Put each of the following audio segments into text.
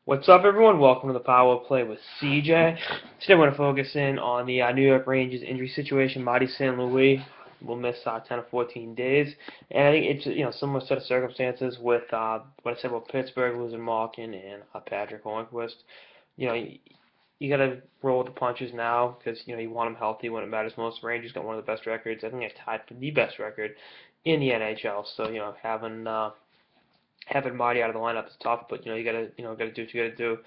What's up, everyone? Welcome to the Power Play with CJ. Today, I want to focus in on the New York Rangers injury situation. Marty St will miss 10 or 14 days, and I think it's similar set of circumstances with what I said about Pittsburgh losing Malkin and Patrick Hornquist. You know, you got to roll with the punches now because you want them healthy when it matters most. Rangers got one of the best records. I think they're tied for the best record in the NHL. So having Marty out of the lineup is tough, but you gotta do what you gotta do.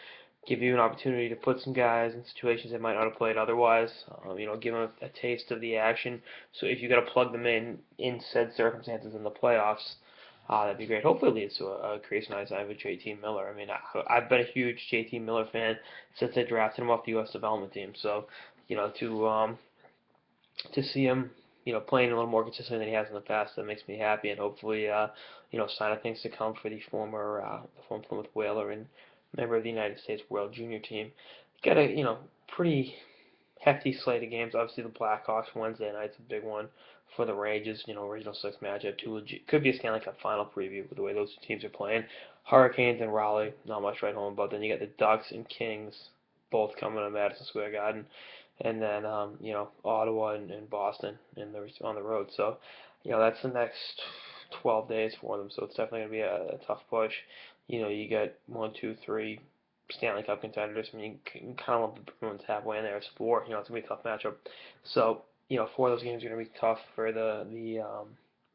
Give you an opportunity to put some guys in situations they might not have played otherwise. Give them a taste of the action. So if you gotta plug them in said circumstances in the playoffs, that'd be great. Hopefully, it leads to a crease nice night with JT Miller. I mean, I've been a huge JT Miller fan since they drafted him off the U.S. development team. So to see him, playing a little more consistently than he has in the past, that makes me happy, and hopefully, sign of things to come for the former Plymouth Whaler and member of the United States World Junior Team. Got a, pretty hefty slate of games. Obviously, the Blackhawks Wednesday night's a big one for the Rangers. Original six matchup, could be a Stanley Cup final preview with the way those two teams are playing. Hurricanes and Raleigh, not much right home, but then you got the Ducks and Kings both coming to Madison Square Garden, and then Ottawa and Boston on the road. So that's the next 12 days for them. So it's definitely gonna be a tough push. You got 1, 2, 3 Stanley Cup contenders. I mean, you kind of lump the Bruins halfway in there. It's 4. It's gonna be a tough matchup. So 4 of those games are gonna be tough for the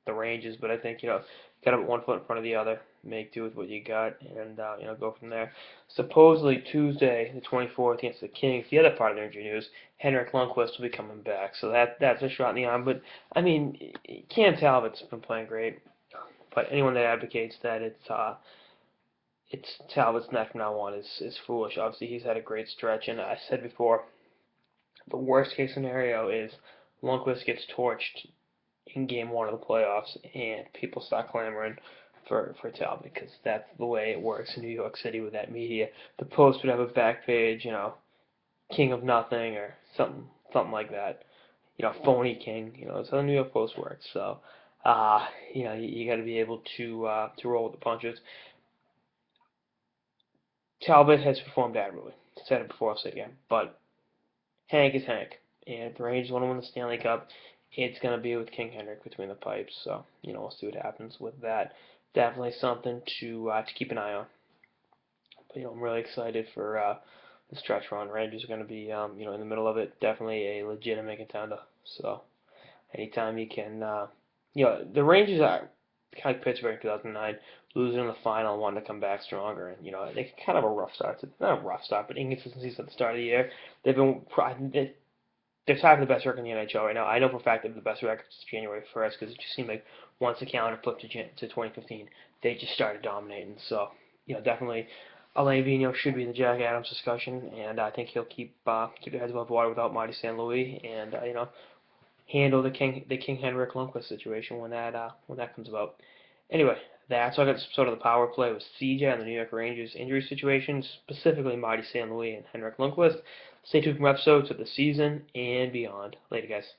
Rangers, but I think got to put one foot in front of the other, make do with what you got, and go from there. Supposedly Tuesday, the 24th, against the Kings, the other part of the injury news, Henrik Lundqvist will be coming back, so that's a shot in the arm. But I mean, Cam Talbot's been playing great, but anyone that advocates that it's Talbot's neck from now on is foolish. Obviously, he's had a great stretch, and I said before, the worst case scenario is Lundqvist gets torched in game 1 of the playoffs, and people start clamoring for Talbot because that's the way it works in New York City with that media. The Post would have a back page, King of Nothing or something like that. Phony King. That's how the New York Post works. So, you got to be able to roll with the punches. Talbot has performed admirably. Said it before, I'll say it again. But Hank is Hank, and if the Rangers want to win the Stanley Cup, it's going to be with King Henrik between the pipes. So, we'll see what happens with that. Definitely something to keep an eye on. But, I'm really excited for the stretch run. Rangers are going to be, in the middle of it. Definitely a legitimate contender. So, anytime you can, the Rangers are like Pittsburgh in 2009, losing in the final and wanting to come back stronger. And, they kind of a rough start. Not a rough start, but inconsistencies at the start of the year. They're tied for the best record in the NHL right now. I know for a fact they have the best record since January 1st because it just seemed like once the calendar flipped to 2015, they just started dominating. So, definitely Alain Vigneault should be in the Jack Adams discussion, and I think he'll keep their heads above water without Marty St. and handle the King Henrik Lundqvist situation when that comes about. Anyway, that's all I got this episode of the Power Play with CJ on the New York Rangers injury situation, specifically Marty St. and Henrik Lundqvist. Stay tuned for more episodes of the season and beyond. Later, guys.